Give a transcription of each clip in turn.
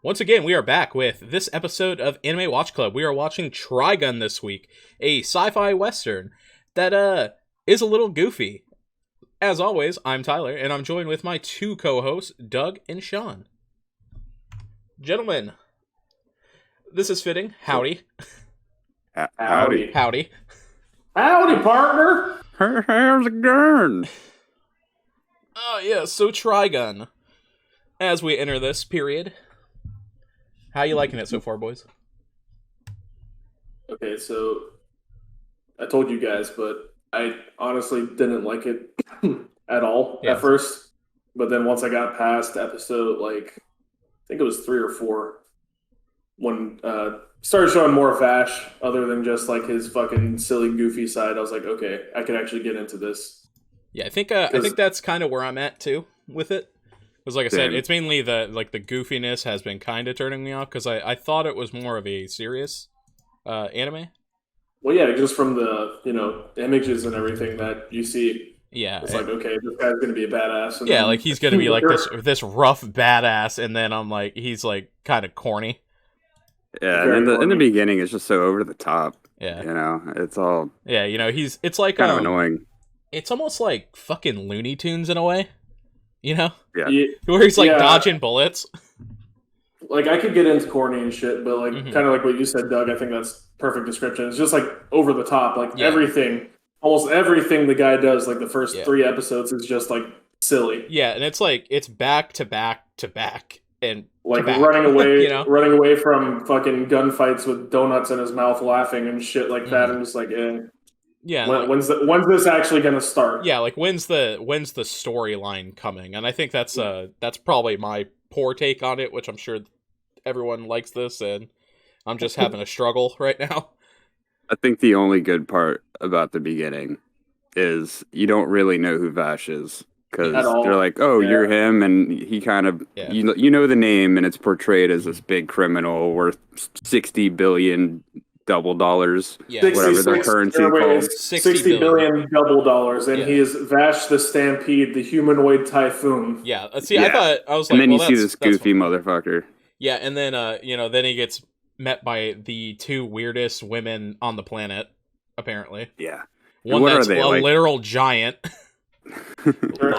Once again, we are back with this episode of Anime Watch Club. We are watching Trigun this week, a sci-fi western that is a little goofy. As always, I'm Tyler, and I'm joined with my two co-hosts, Doug and Sean. Gentlemen, this is fitting. Howdy. Howdy. Howdy. Howdy, partner. How's it going? Oh, yeah, so Trigun. As we enter this period, how you liking it so far, boys? Okay, so I told you guys, but I honestly didn't like it at all at first. But then once I got past episode, I think it was 3 or 4, when started showing more Vash other than just his fucking silly, goofy side, I was like, okay, I can actually get into this. Yeah, I think that's kind of where I'm at too with it. Because like I said, it's mainly the goofiness has been kind of turning me off, because I thought it was more of a serious anime. Well, yeah, just from the images and everything that you see. Yeah, it's okay, this guy's gonna be a badass. And yeah, he's gonna be this rough badass, and then I'm he's kind of corny. Yeah, and in the beginning, it's just so over the top. Yeah, it's all. Yeah, it's kind of annoying. It's almost like fucking Looney Tunes in a way. Yeah. Where he's dodging bullets. I could get into corny and shit, but kind of like what you said, Doug, I think that's perfect description. It's just over the top. Everything, almost everything the guy does, the first 3 episodes is just silly. Yeah, and it's back to back to back. And running away, running away from fucking gunfights with donuts in his mouth, laughing and shit like that. I'm just yeah. When's this actually gonna start? Yeah, when's the storyline coming? And I think that's probably my poor take on it, which I'm sure everyone likes this, and I'm just having a struggle right now. I think the only good part about the beginning is you don't really know who Vash is. Because they're like, oh, you're him, and he kind of, you know the name, and it's portrayed as this big criminal worth $60 billion double dollars, whatever their currency called. 60 billion double dollars, and he is Vash the Stampede, the humanoid typhoon. Yeah, see, I was and then you see this goofy motherfucker. Yeah, and then, then he gets met by the 2 weirdest women on the planet, apparently. Yeah. One that's a literal giant.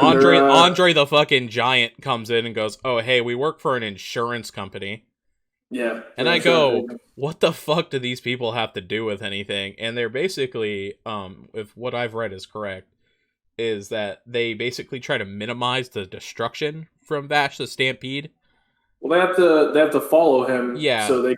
Andre the fucking giant comes in and goes, oh, hey, we work for an insurance company. Yeah. And I go, what the fuck do these people have to do with anything? And they're basically, if what I've read is correct, is that they basically try to minimize the destruction from Vash the Stampede. Well, they have to follow him, so they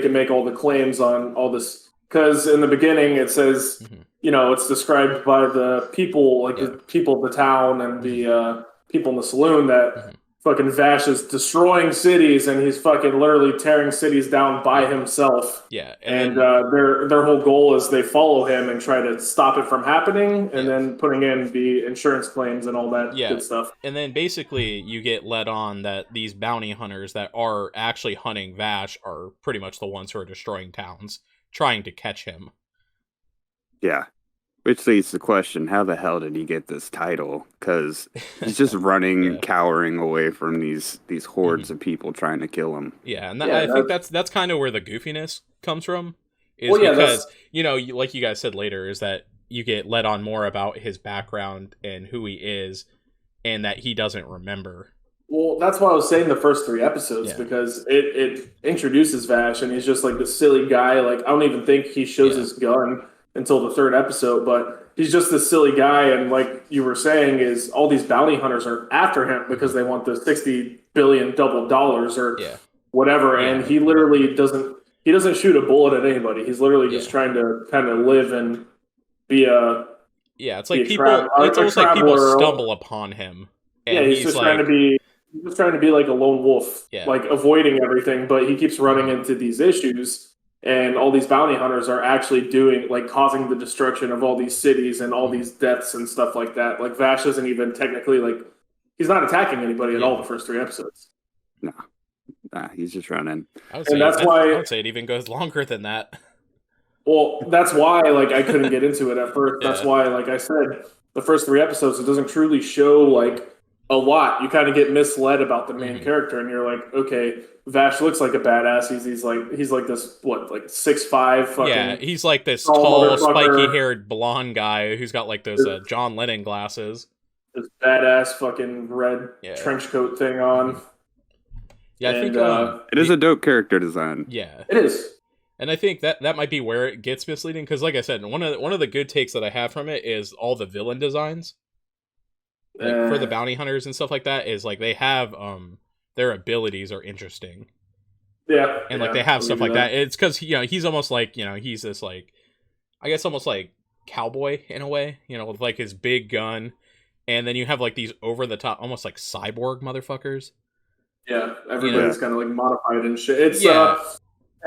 can make all the claims on all this. Because in the beginning it says, it's described by the people, the people of the town and the people in the saloon that fucking Vash is destroying cities, and he's fucking literally tearing cities down by himself. Yeah, and their whole goal is they follow him and try to stop it from happening, and then putting in the insurance claims and all that good stuff. And then basically you get led on that these bounty hunters that are actually hunting Vash are pretty much the ones who are destroying towns, trying to catch him. Yeah. Which leads to the question, how the hell did he get this title? Because he's just running, cowering away from these hordes of people trying to kill him. Yeah, and I think that's kind of where the goofiness comes from. Because, like you guys said later, is that you get led on more about his background and who he is, and that he doesn't remember. Well, that's why I was saying the first 3 episodes, because it introduces Vash, and he's just this silly guy. I don't even think he shows his gun until the 3rd episode, but he's just this silly guy, and like you were saying, is all these bounty hunters are after him because they want the 60 billion double dollars or whatever, and he literally doesn't shoot a bullet at anybody. He's literally just trying to kind of live and be a it's like people. It's almost like people stumble upon him. And he's just trying to be. He's just trying to be like a lone wolf, avoiding everything, but he keeps running into these issues. And all these bounty hunters are actually causing the destruction of all these cities and all these deaths and stuff like that. Vash isn't even technically he's not attacking anybody at all the first 3 episodes. No, he's just running. I would say it even goes longer than that. Well, that's why I couldn't get into it at first. That's why, I said, the first 3 episodes, it doesn't truly show a lot. You kind of get misled about the main character, and you're like, okay, Vash looks like a badass. He's like this what, like 6'5" fucking, yeah, he's like this tall, spiky haired blonde guy who's got like those John Lennon glasses. This badass fucking red trench coat thing on. Yeah, I think it is a dope character design. Yeah, it is. And I think that might be where it gets misleading, because like I said, one of the good takes that I have from it is all the villain designs. Like for the bounty hunters and stuff like that, is like they have their abilities are interesting. Yeah. And like they have stuff like that. It's because he's almost like, he's this like, I guess almost like cowboy in a way, with like his big gun, and then you have like these over the top, almost like cyborg motherfuckers. Yeah, everybody's kind of like modified and shit. It's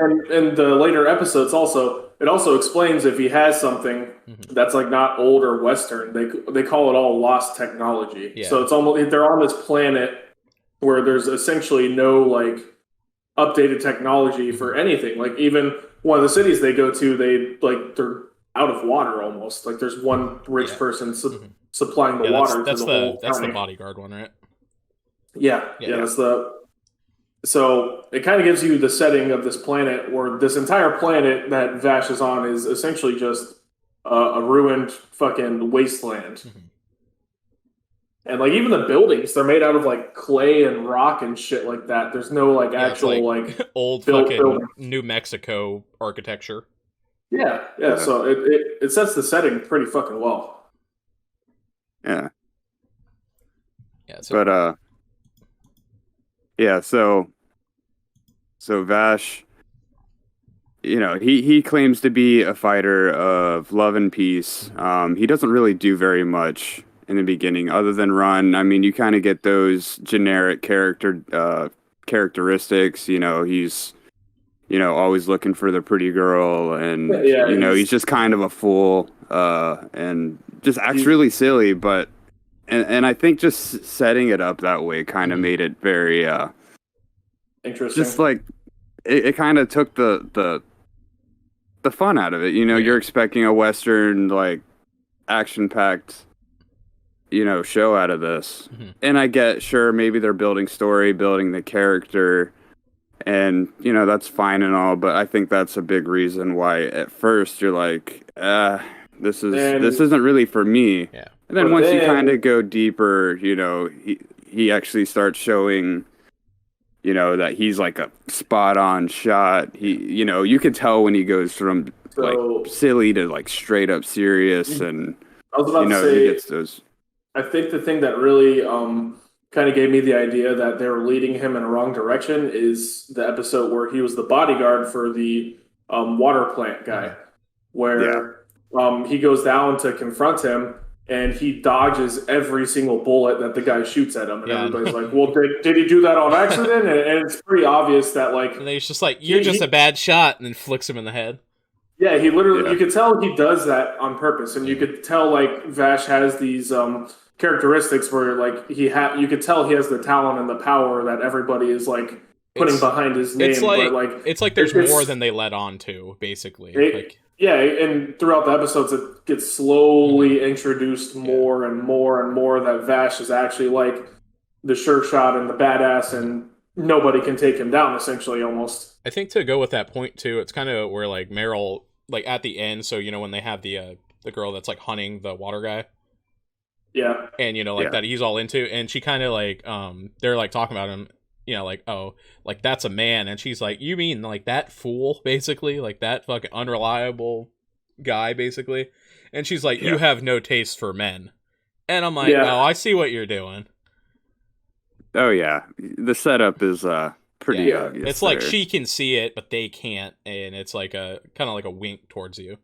and the later episodes it also explains if he has something that's like not old or Western, they call it all lost technology. Yeah. So it's almost, they're on this planet where there's essentially no like updated technology for anything. Like even one of the cities they go to, they're out of water almost. Like there's one rich person supplying the water to the whole that's the bodyguard one, right? Yeah, that's so it kind of gives you the setting of this planet, where this entire planet that Vash is on is essentially just a ruined fucking wasteland. And like even the buildings, they're made out of like clay and rock and shit like that. There's no like actual like old fucking building. New Mexico architecture. Yeah. So it sets the setting pretty fucking well. Yeah. Yeah. So, yeah, so Vash, he claims to be a fighter of love and peace. He doesn't really do very much in the beginning other than run. I mean, you kind of get those generic characteristics. He's always looking for the pretty girl, and he's just kind of a fool and just acts really silly, but And I think just setting it up that way kind of made it very interesting. Just like it kind of took the fun out of it. You're expecting a Western like action-packed show out of this. And I get, sure, maybe they're building story, building the character, and that's fine and all, but I think that's a big reason why at first you're like, this isn't really for me. Yeah. And then once you kind of go deeper, he actually starts showing, that he's like a spot-on shot. You can tell when he goes from like silly to like straight up serious, and I was about to say, he gets those. I think the thing that really kind of gave me the idea that they were leading him in a wrong direction is the episode where he was the bodyguard for the water plant guy, where he goes down to confront him. And he dodges every single bullet that the guy shoots at him. And everybody's like, well, did he do that on accident? And it's pretty obvious that, like... And then he's just like, you're just a bad shot, and then flicks him in the head. Yeah, he literally... You could tell he does that on purpose. And you could tell, like, Vash has these characteristics where, like, you could tell he has the talent and the power that everybody is, like, putting behind his name. It's like there's more than they let on to, basically. Yeah, and throughout the episodes, it gets slowly introduced more and more and more that Vash is actually like the sure shot and the badass, and nobody can take him down, essentially, almost. I think to go with that point, too, it's kind of where, like, Meryl, like, at the end, so, when they have the girl that's, like, hunting the water guy. Yeah. And, that he's all into, and she kind of, like, they're, like, talking about him, like, oh, like, that's a man. And she's like, you mean, like, that fool, basically? Like, that fucking unreliable guy, basically? And she's like, you have no taste for men. And I'm like, oh, I see what you're doing. Oh, yeah. The setup is pretty obvious. It's like she can see it, but they can't. And it's like a kind of like a wink towards you.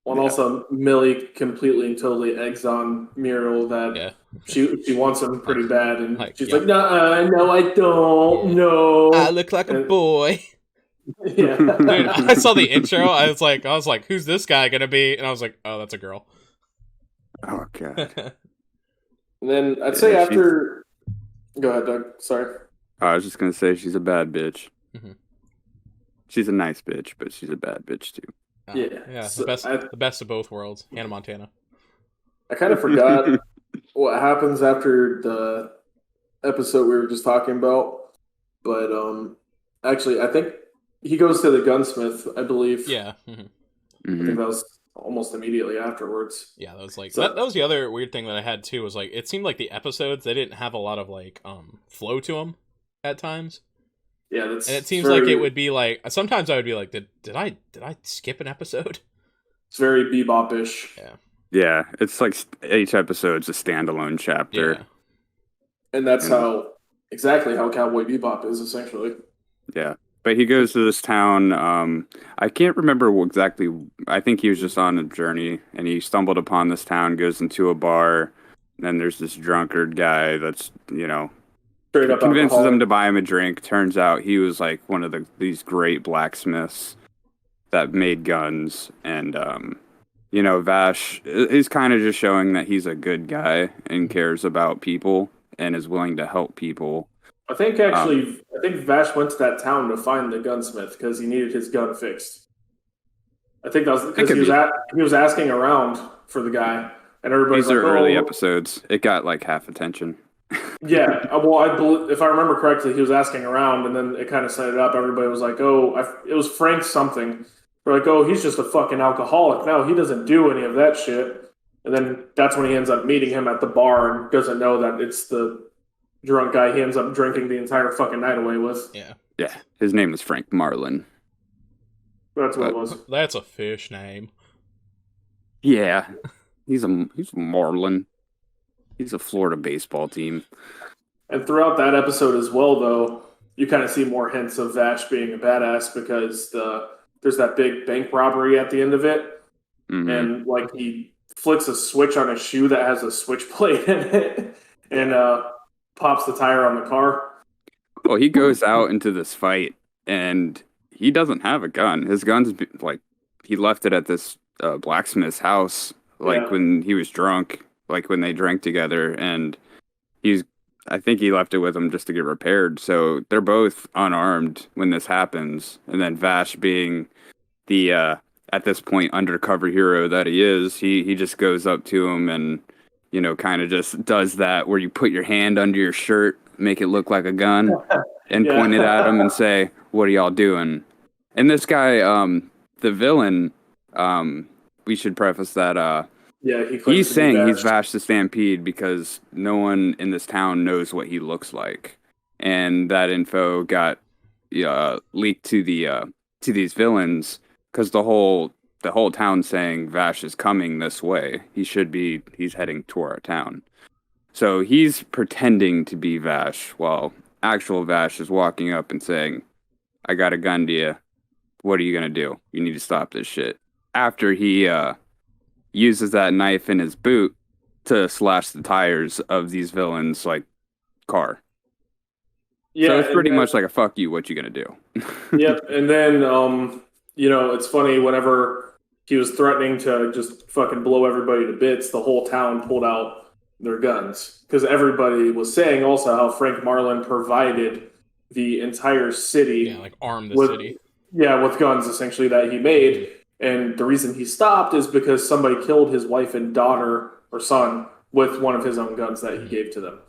Well, and also, Millie completely and totally eggs on Muriel that she wants him pretty bad, and she's like, no, I don't, no. I look like a boy. Yeah. Dude, I saw the intro, I was like, who's this guy gonna be? And I was like, oh, that's a girl. Oh, God. And then I'd say after... Go ahead, Doug. Sorry. I was just gonna say she's a bad bitch. She's a nice bitch, but she's a bad bitch, too. Yeah. So the best of both worlds. Hannah Montana. I kind of forgot what happens after the episode we were just talking about, but actually, I think he goes to the gunsmith, I believe. Yeah. I think that was almost immediately afterwards. Yeah, that was like that was the other weird thing that I had too, was like it seemed like the episodes, they didn't have a lot of like flow to them at times. Yeah, that's and it seems like it would be like sometimes I would be like, did I skip an episode? It's very Bebop-ish. Yeah, it's like each episode's a standalone chapter. Yeah. And that's exactly how Cowboy Bebop is, essentially. Yeah. But he goes to this town. I can't remember exactly. I think he was just on a journey, and he stumbled upon this town, goes into a bar, and then there's this drunkard guy that's, straight up convinces him to buy him a drink. Turns out he was like one of these great blacksmiths that made guns. And, Vash is kind of just showing that he's a good guy and cares about people and is willing to help people. I think Vash went to that town to find the gunsmith because he needed his gun fixed. I think that was because he was asking around for the guy, and everybody's like, early episodes. It got like half attention. Yeah, well, if I remember correctly, he was asking around, and then it kind of set it up. Everybody was like, "Oh, it was Frank something." They're like, "Oh, he's just a fucking alcoholic. No, he doesn't do any of that shit." And then that's when he ends up meeting him at the bar and doesn't know that it's the drunk guy he ends up drinking the entire fucking night away with. Yeah. His name was Frank Marlin. That's what it was. That's a fish name. Yeah, he's a Marlin. He's a Florida baseball team. And throughout that episode as well, though, you kind of see more hints of Vash being a badass because there's that big bank robbery at the end of it, and like he flicks a switch on a shoe that has a switchblade in it, and pops the tire on the car. Well, he goes out into this fight, and he doesn't have a gun. His gun's like he left it at this blacksmith's house, when he was drunk, like when they drank together, and I think he left it with him just to get repaired. So they're both unarmed when this happens, and then Vash, being the at this point undercover hero that he is, he just goes up to him and kind of just does that where you put your hand under your shirt, make it look like a gun, and point it at him and say, "What are y'all doing?" And this guy, the villain, we should preface that he's saying he's Vash the Stampede because no one in this town knows what he looks like, and that info got leaked to these villains because the whole town's saying Vash is coming this way. He's heading toward our town. So he's pretending to be Vash while actual Vash is walking up and saying, "I got a gun to you. What are you going to do? You need to stop this shit." After he uses that knife in his boot to slash the tires of these villains' like car. Yeah, so it's pretty much like a fuck you, what you going to do? Yep. And then, it's funny, whenever he was threatening to just fucking blow everybody to bits, the whole town pulled out their guns. Because everybody was saying also how Frank Marlin provided the entire city. Yeah, like armed the city. Yeah, with guns, essentially, that he made. And the reason he stopped is because somebody killed his wife and daughter or son with one of his own guns that he gave to them.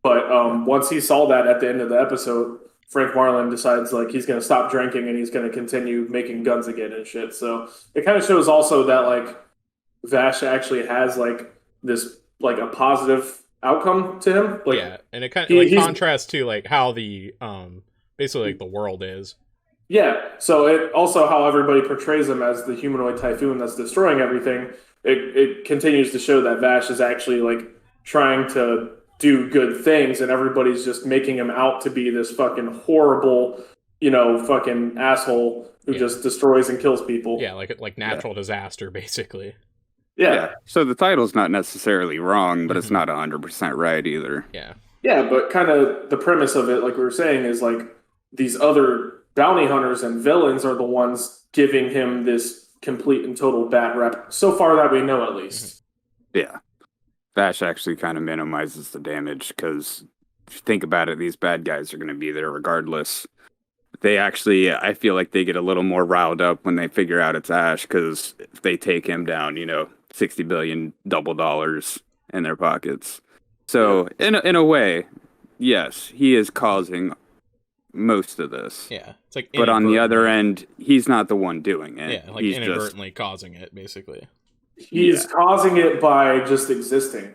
But once he saw that at the end of the episode, Frank Marlin decides like he's going to stop drinking and he's going to continue making guns again and shit. So it kind of shows also that like Vash actually has like this like a positive outcome to him. Like, yeah, and it kind of contrasts to like how the basically like the world is. Yeah, so it also how everybody portrays him as the humanoid typhoon that's destroying everything. It continues to show that Vash is actually like trying to do good things, and everybody's just making him out to be this fucking horrible, fucking asshole who just destroys and kills people. Yeah, like natural disaster, basically. Yeah. So the title's not necessarily wrong, but it's not 100% right either. Yeah. Yeah, but kind of the premise of it, like we were saying, is like these other bounty hunters and villains are the ones giving him this complete and total bad rep. So far that we know, at least. Yeah. Vash actually kind of minimizes the damage because if you think about it, these bad guys are going to be there regardless. They actually, I feel like they get a little more riled up when they figure out it's Ash because if they take him down, $60 billion double dollars in their pockets. So in a way, yes, he is causing most of this. Yeah, it's like, but on the other end, he's not the one doing it. Yeah, like he's inadvertently causing it, basically. He's causing it by just existing.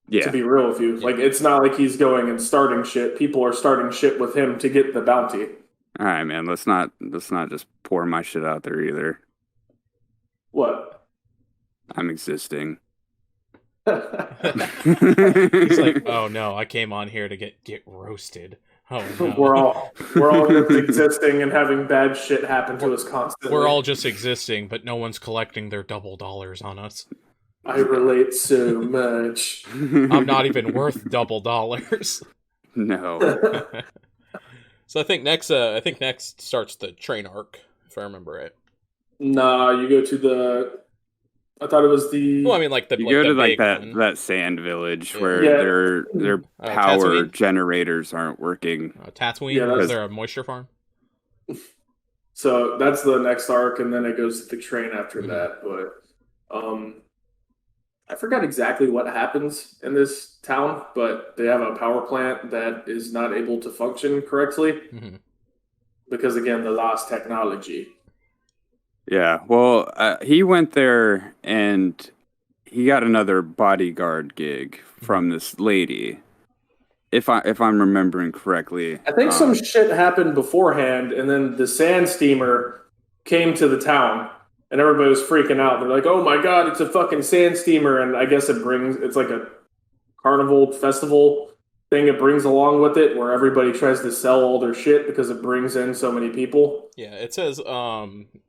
Yeah. To be real with you, like it's not like he's going and starting shit. People are starting shit with him to get the bounty. All right, man. Let's not just pour my shit out there either. What? I'm existing. He's like, oh no, I came on here to get roasted. Oh no. We're all just existing and having bad shit happen to us constantly. We're all just existing, but no one's collecting their double dollars on us. I relate so much. I'm not even worth double dollars. No. So I think next starts the train arc, if I remember right. Nah, you go to the. I thought it was the. Well, I mean, like you go to like that sand village where their power Tatooine? Generators aren't working. Tatooine, yeah, is there a moisture farm? So that's the next arc, and then it goes to the train after that. But I forgot exactly what happens in this town, but they have a power plant that is not able to function correctly because, again, the lost technology. Yeah, well, he went there and he got another bodyguard gig from this lady, if I'm remembering correctly. I think some shit happened beforehand, and then the sand steamer came to the town. And everybody was freaking out. They're like, oh my God, it's a fucking sand steamer. And I guess it's like a carnival festival thing it brings along with it where everybody tries to sell all their shit because it brings in so many people. Yeah, it says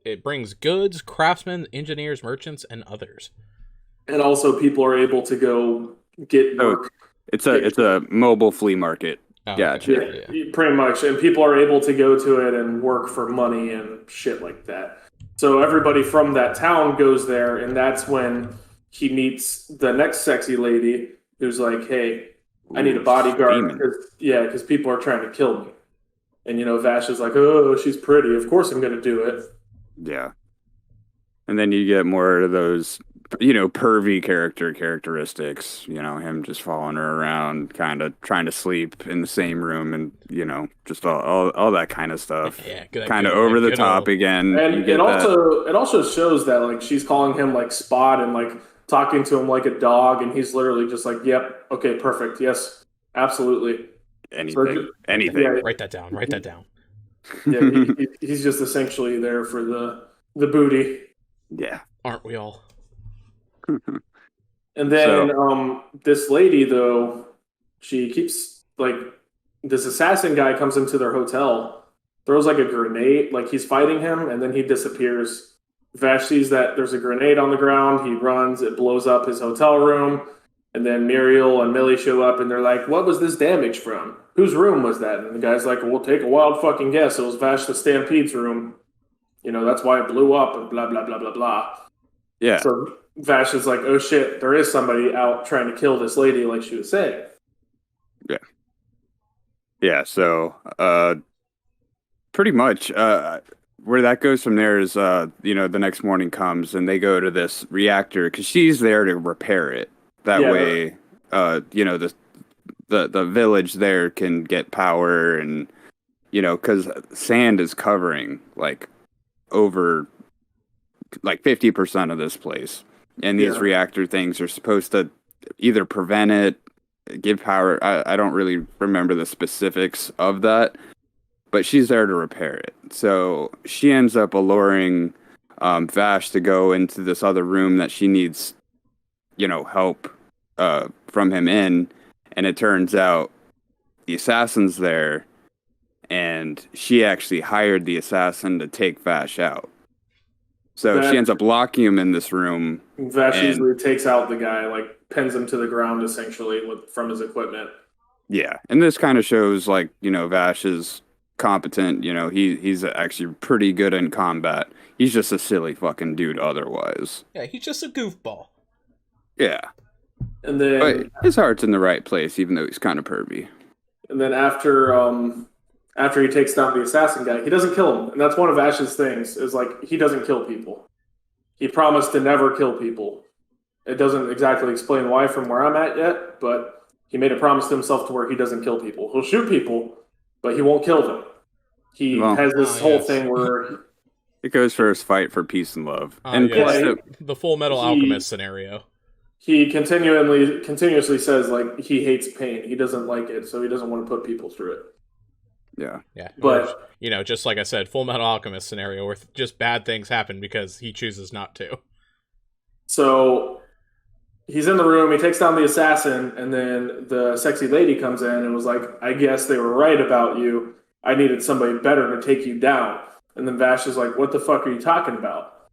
it brings goods, craftsmen, engineers, merchants, and others. And also people are able to go get work. It's a mobile flea market. Oh, gotcha. Okay. Yeah, pretty much. And people are able to go to it and work for money and shit like that. So everybody from that town goes there, and that's when he meets the next sexy lady who's like, hey, I need a bodyguard because people are trying to kill me. And, Vash is like, oh, she's pretty. Of course I'm going to do it. Yeah. And then you get more of those, pervy characteristics, him just following her around, kind of trying to sleep in the same room and, just all that kind of stuff. Yeah, kind of over the top again. And it also shows that, like, she's calling him, like, Spot and, like, talking to him like a dog, and he's literally just like, yep, okay, perfect, yes, absolutely. Anything. Yeah, write that down. Yeah, he's just essentially there for the booty. Yeah. Aren't we all? And then this lady, though, she keeps, like, this assassin guy comes into their hotel, throws, like, a grenade, like, he's fighting him, and then he disappears. Vash sees that there's a grenade on the ground, he runs, it blows up his hotel room, and then Muriel and Millie show up, and they're like, what was this damage from? Whose room was that? And the guy's like, well, take a wild fucking guess, it was Vash the Stampede's room. That's why it blew up, and blah, blah, blah, blah, blah. Yeah. So Vash is like, oh shit, there is somebody out trying to kill this lady like she was saying. Yeah. Yeah, so pretty much where that goes from there is, the next morning comes and they go to this reactor because she's there to repair it. That way, the village there can get power and, because sand is covering, like, over, like, 50% of this place. And these reactor things are supposed to either prevent it, give power. I don't really remember the specifics of that, but she's there to repair it. So she ends up alluring Vash to go into this other room that she needs, help from him in. And it turns out the assassin's there, and she actually hired the assassin to take Vash out. So she ends up locking him in this room. Vash easily takes out the guy, like pins him to the ground essentially from his equipment. Yeah, and this kind of shows, like, Vash is competent. He's actually pretty good in combat. He's just a silly fucking dude otherwise. Yeah, he's just a goofball. Yeah. And then, but his heart's in the right place, even though he's kind of pervy. And then after he takes down the assassin guy, he doesn't kill him. And that's one of Ash's things, is like, he doesn't kill people. He promised to never kill people. It doesn't exactly explain why from where I'm at yet, but he made a promise to himself to where he doesn't kill people. He'll shoot people, but he won't kill them. He has this whole thing where it goes for his fight for peace and love, and the Full Metal Alchemist scenario. He continuously says like he hates pain. He doesn't like it, so he doesn't want to put people through it. Yeah. But just like I said, Full Metal Alchemist scenario where just bad things happen because he chooses not to. So he's in the room, he takes down the assassin, and then the sexy lady comes in and was like, I guess they were right about you. I needed somebody better to take you down. And then Vash is like, what the fuck are you talking about?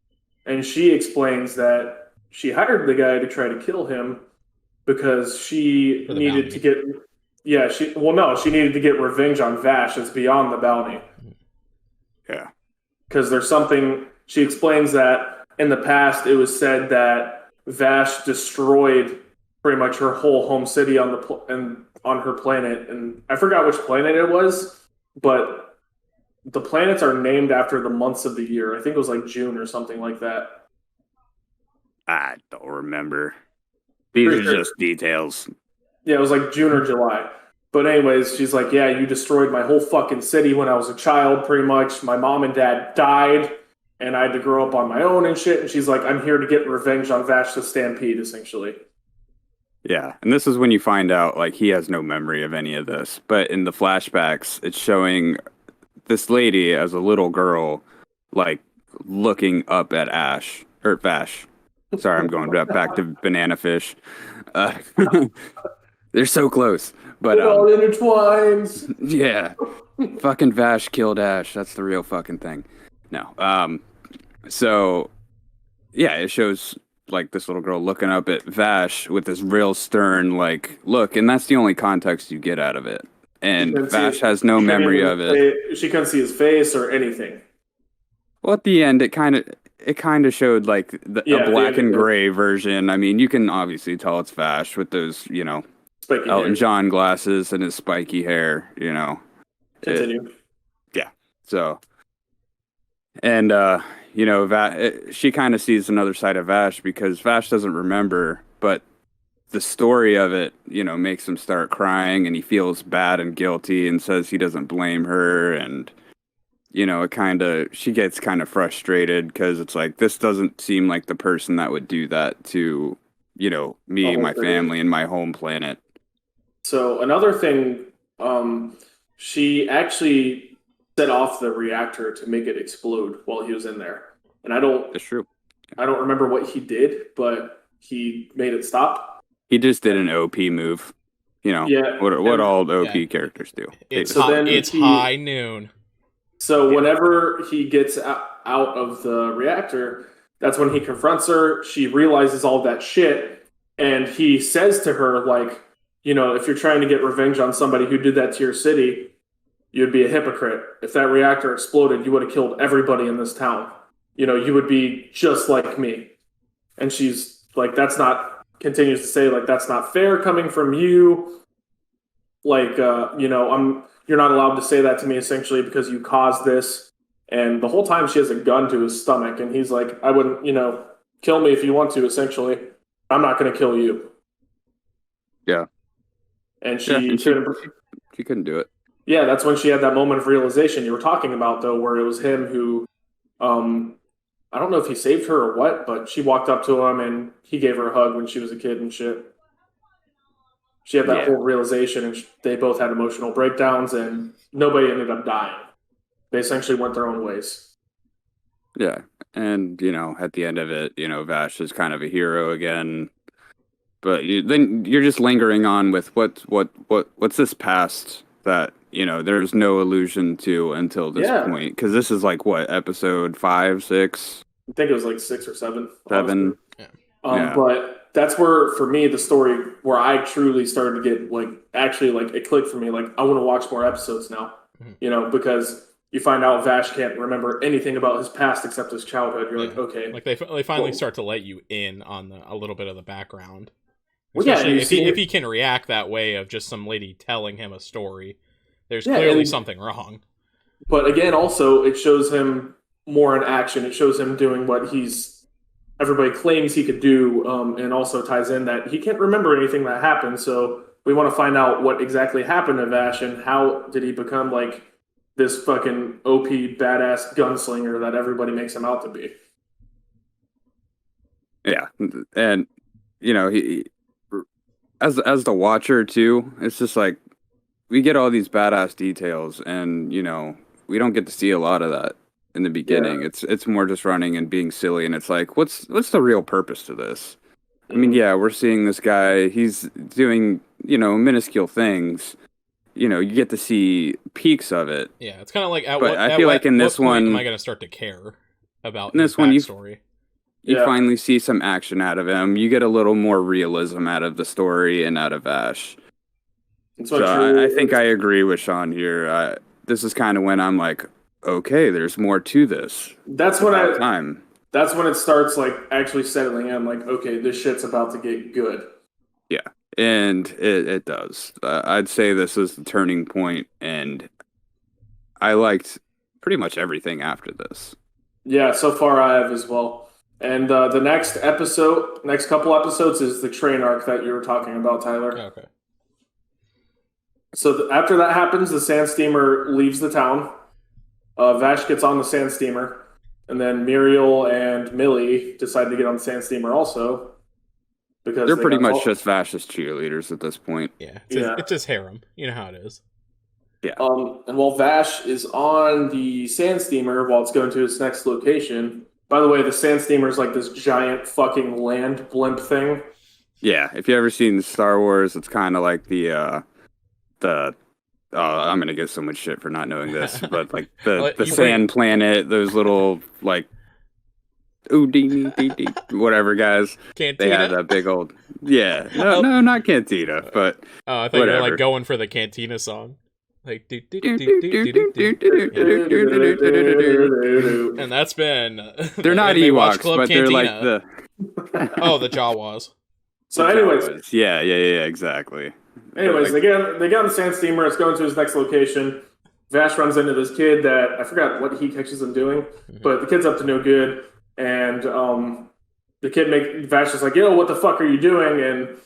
And she explains that she hired the guy to try to kill him because she needed to get... Yeah, she needed to get revenge on Vash. It's beyond the bounty. Yeah. Because there's something... She explains that in the past it was said that Vash destroyed pretty much her whole home city on her planet. And I forgot which planet it was, but the planets are named after the months of the year. I think it was like June or something like that. I don't remember. These are just details. Yeah, it was like June or July. But anyways, she's like, yeah, you destroyed my whole fucking city when I was a child, pretty much. My mom and dad died, and I had to grow up on my own and shit. And she's like, I'm here to get revenge on Vash the Stampede, essentially. Yeah, and this is when you find out, like, he has no memory of any of this. But in the flashbacks, it's showing this lady as a little girl, like, looking up at Vash. Sorry, I'm going back to Banana Fish. They're so close. But it all intertwines. Yeah. Fucking Vash killed Ash. That's the real fucking thing. No. So, yeah, it shows, like, this little girl looking up at Vash with this real stern, like, look, and that's the only context you get out of it. And Vash has no memory of it. She couldn't see his face or anything. Well, at the end, it kind of showed like a black and gray version. I mean, you can obviously tell it's Vash with those, spiky Elton John glasses and his spiky hair. Continue. Yeah. So, and she kind of sees another side of Vash because Vash doesn't remember, but the story of it, makes him start crying, and he feels bad and guilty and says he doesn't blame her, and she gets kind of frustrated because it's like, this doesn't seem like the person that would do that to, me, my family, and my home planet. So another thing, she actually set off the reactor to make it explode while he was in there. And That's true. I don't remember what he did, but he made it stop. He just did an OP move. What all OP characters do. It's high noon. So whenever he gets out of the reactor, that's when he confronts her. She realizes all that shit. And he says to her, like, if you're trying to get revenge on somebody who did that to your city, you'd be a hypocrite. If that reactor exploded, you would have killed everybody in this town. You would be just like me. And she's like, continues to say, like, that's not fair coming from you. Like, you're not allowed to say that to me, essentially, because you caused this. And the whole time she has a gun to his stomach, and he's like, I wouldn't, kill me if you want to, essentially. I'm not going to kill you. Yeah. And she couldn't do it. Yeah, that's when she had that moment of realization you were talking about, though, where it was him who, I don't know if he saved her or what, but she walked up to him and he gave her a hug when she was a kid and shit. She had that whole realization, and they both had emotional breakdowns, and nobody ended up dying. They essentially went their own ways. Yeah, and, at the end of it, Vash is kind of a hero again. But then you're just lingering on with what's this past that, there's no allusion to until this point. Because this is like, what, episode 5, 6? I think it was like 6 or 7. 7. Yeah. But that's where, for me, the story where I truly started to get, like, actually, like, it clicked for me. Like, I want to watch more episodes now, because you find out Vash can't remember anything about his past except his childhood. You're like, okay. Like, they finally start to let you in on a little bit of the background. Well, if he can react that way of just some lady telling him a story, there's clearly something wrong. But again, also, it shows him more in action. It shows him doing what everybody claims he could do, and also ties in that he can't remember anything that happened. So we want to find out what exactly happened to Vash and how did he become like this fucking OP badass gunslinger that everybody makes him out to be. Yeah, and he as the watcher too, it's just like we get all these badass details, and we don't get to see a lot of that in the beginning. Yeah. It's more just running and being silly, and it's like, what's the real purpose to this? I mean, yeah, we're seeing this guy. He's doing minuscule things. You get to see peaks of it. Yeah, it's kind of like I feel like in this one, am I going to start to care about his backstory? You finally see some action out of him. You get a little more realism out of the story and out of Ash. I think I agree with Sean here. This is kind of when I'm like, okay, there's more to this. That's when it starts like actually settling in. Like, okay, this shit's about to get good. Yeah, and it does. I'd say this is the turning point, and I liked pretty much everything after this. Yeah, so far I have as well. And the next couple episodes is the train arc that you were talking about, Tyler. Okay. So after that happens, the sand steamer leaves the town. Vash gets on the sand steamer, and then Muriel and Millie decide to get on the sand steamer also. Because they're pretty much just Vash's cheerleaders at this point. Yeah, it's just harem. You know how it is. Yeah. And while Vash is on the sand steamer while it's going to its next location. By the way, the sand steamer is like this giant fucking land blimp thing. Yeah, if you ever seen Star Wars, it's kind of like I'm gonna get so much shit for not knowing this, but like the sand planet, those little like whatever guys. Cantina? They had that big old no, not Cantina, but I thought you were like going for the Cantina song. Like and that's been they're not Ewoks, but Cantina. They're like the the Jawas. So anyways, yeah, exactly. Anyways, they get on the sand steamer. It's going to his next location. Vash runs into this kid that I forgot what he catches him doing, but the kid's up to no good. And the kid Vash is like, "Yo, what the fuck are you doing?" And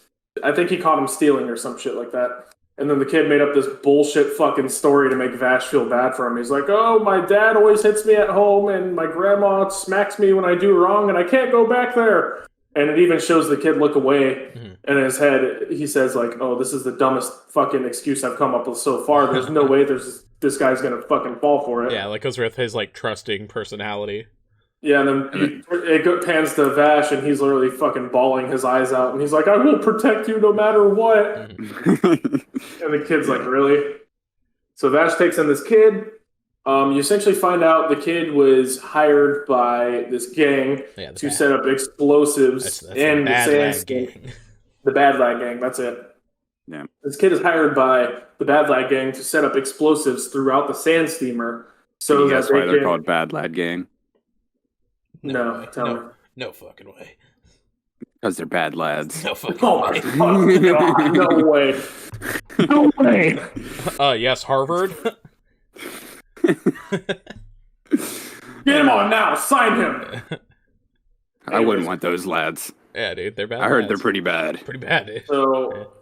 I think he caught him stealing or some shit like that. And then the kid made up this bullshit fucking story to make Vash feel bad for him. He's like, "Oh, my dad always hits me at home, and my grandma smacks me when I do wrong, and I can't go back there." And it even shows the kid look away, and in his head, he says, like, "Oh, this is the dumbest fucking excuse I've come up with so far. There's no way this guy's gonna fucking fall for it." Yeah, like goes with his like trusting personality. Yeah, and then it pans to Vash, and he's literally fucking bawling his eyes out, and he's like, "I will protect you no matter what." And the kid's like, "Really?" So Vash takes in this kid. You essentially find out the kid was hired by this gang to set up explosives in the sand gang. The Bad Lad Gang, that's it. Yeah. This kid is hired by the Bad Lad Gang to set up explosives throughout the sand steamer. So that's why they're called Bad Lad Gang. No, tell me. No fucking way. Because they're bad lads. No fucking way. Oh my God, no way. No way. Yes, Harvard. Get him on now. Sign him. I wouldn't want those lads. Yeah, dude, they're bad. I heard they're pretty bad. Pretty bad, dude. So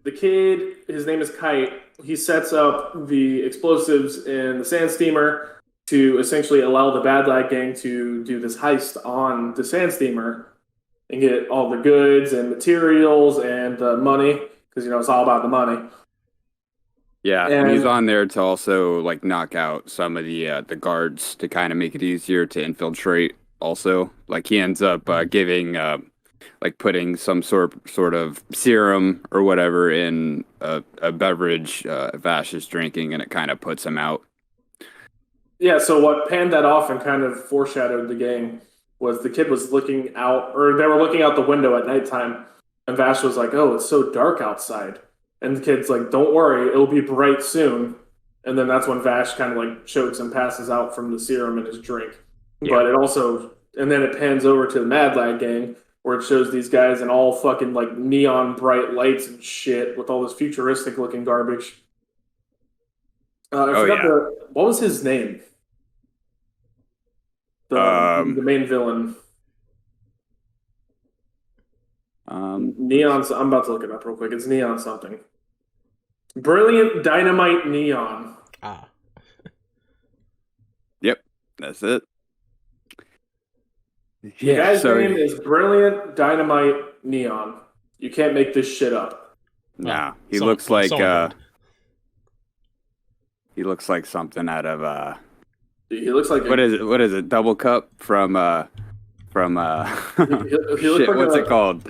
the kid, his name is Kite. He sets up the explosives in the sand steamer to essentially allow the Bad Lad Gang to do this heist on the sand steamer and get all the goods and materials and the money, because it's all about the money. Yeah, and he's on there to also like knock out some of the guards to kind of make it easier to infiltrate. Also, like he ends up giving like putting some sort of serum or whatever in a beverage Vash is drinking, and it kind of puts him out. Yeah, so what panned that off and kind of foreshadowed the gang was the kid was looking out, or they were looking out the window at nighttime, and Vash was like, "Oh, it's so dark outside." And the kid's like, "Don't worry, it'll be bright soon." And then that's when Vash kind of like chokes and passes out from the serum in his drink. Yeah. But it also, and then it pans over to the Mad Lad Gang, where it shows these guys in all fucking like neon bright lights and shit with all this futuristic looking garbage. I forgot what was his name? The main villain. Neon. I'm about to look it up real quick. It's Neon something. Brilliant Dynamite Neon. Ah. Yep, that's it. The guy's name is Brilliant Dynamite Neon. You can't make this shit up. Nah, he looks like he looks like something out of He looks like what is it? Double Cup from he shit, like what's it called?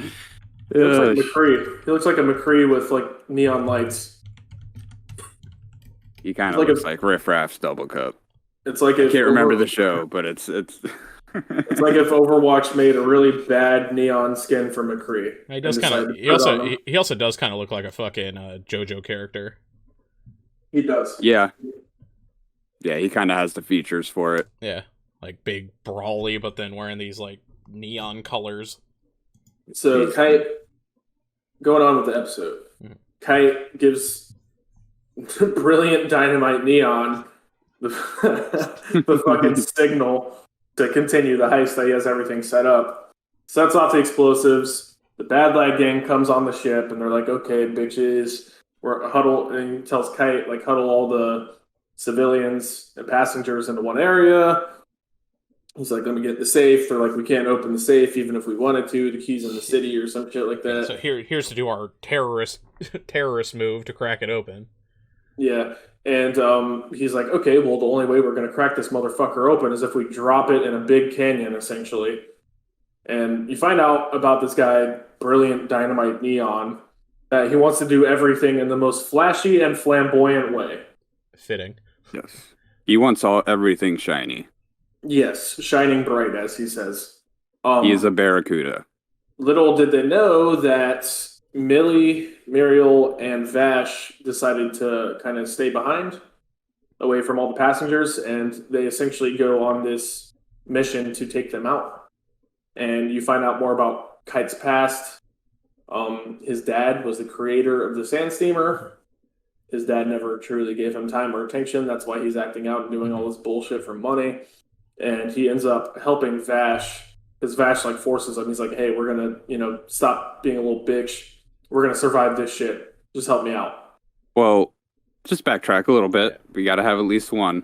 He looks like McCree. He looks like a McCree with like neon lights. He kind of looks like Riff Raff's Double Cup. It's like I can't remember the show, but it's it's like if Overwatch made a really bad neon skin for McCree. He does kind of. He also does kind of look like a fucking JoJo character. He does. Yeah. Yeah, he kind of has the features for it. Yeah, like big brawly, but then wearing these like neon colors. So Kite, going on with the episode, Kite gives Brilliant Dynamite Neon the fucking signal to continue the heist that he has everything set up. Sets off the explosives. The Bad Lad gang comes on the ship, and they're like, "Okay, bitches, we're huddle." And he tells Kite, like, huddle all the civilians and passengers into one area. He's like, "Let me get the safe." They're like, "We can't open the safe even if we wanted to. The key's in the city," or some shit like that. So here's to do our terrorist move to crack it open. Yeah, and he's like, "Okay, well, the only way we're going to crack this motherfucker open is if we drop it in a big canyon, essentially." And you find out about this guy, Brilliant Dynamite Neon, that he wants to do everything in the most flashy and flamboyant way. Fitting. Yes. He wants everything shiny. Yes, shining bright, as he says. He is a barracuda. Little did they know that Millie, Muriel, and Vash decided to kind of stay behind, away from all the passengers, and they essentially go on this mission to take them out. And you find out more about Kite's past. His dad was the creator of the sand steamer. His dad never truly gave him time or attention. That's why he's acting out and doing all this bullshit for money. And he ends up helping Vash, because Vash like forces him. He's like, "Hey, we're gonna, stop being a little bitch. We're gonna survive this shit. Just help me out." Well, just backtrack a little bit. We got to have at least one.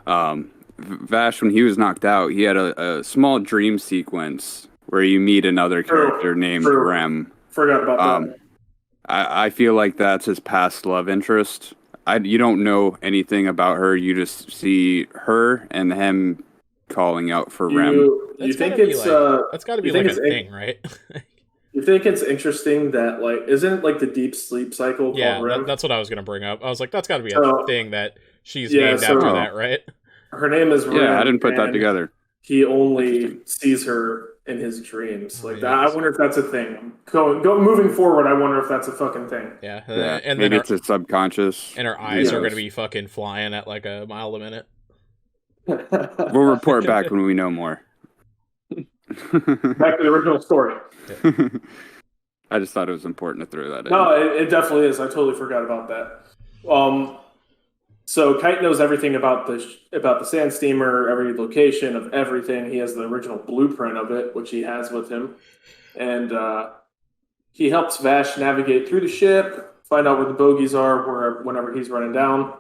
Vash, when he was knocked out, he had a small dream sequence where you meet another character named Rem. Forgot about that. I feel like that's his past love interest. You don't know anything about her. You just see her and him calling out for Rem. You think it's that's got to be like a thing, right? You think it's interesting that isn't it the deep sleep cycle called Rem? That's what I was gonna bring up. I was like, that's got to be a thing that she's named after that, right? Her name is Rem. Yeah, I didn't put that together. He only sees her in his dreams. I wonder if that's a thing. Moving forward, I wonder if that's a fucking thing. Yeah. And maybe it's a subconscious. And her eyes are going to be fucking flying at like a mile a minute. We'll report back when we know more. Back to the original story. Yeah. I just thought it was important to throw that in. No, it definitely is. I totally forgot about that. So Kite knows everything about the sand steamer, every location of everything. He has the original blueprint of it, which he has with him. And he helps Vash navigate through the ship, find out where the bogeys are whenever he's running down.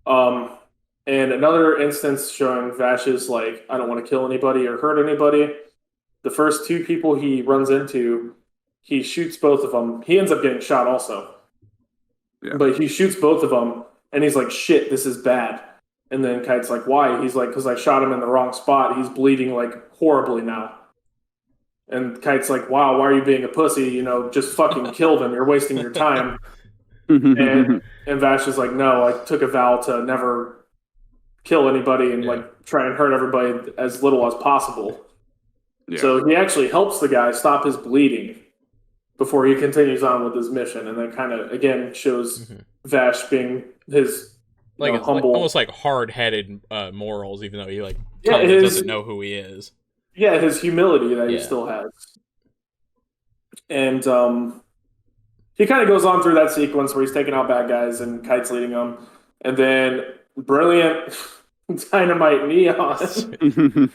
And another instance showing Vash's I don't want to kill anybody or hurt anybody. The first two people he runs into, he shoots both of them. He ends up getting shot also. Yeah. But he shoots both of them. And he's like, "Shit, this is bad." And then Kite's like, "Why?" He's like, "Because I shot him in the wrong spot. He's bleeding horribly now." And Kite's like, "Wow, why are you being a pussy? Just fucking kill them. You're wasting your time." and Vash is like, "No, I took a vow to never kill anybody and try and hurt everybody as little as possible." Yeah. So he actually helps the guy stop his bleeding before he continues on with his mission, and then kind of again shows Vash being his humble, almost hard-headed morals, even though he doesn't know who he is. Yeah, his humility that he still has, and he kind of goes on through that sequence where he's taking out bad guys and Kite's leading them, and then Brilliant Dynamite Neon.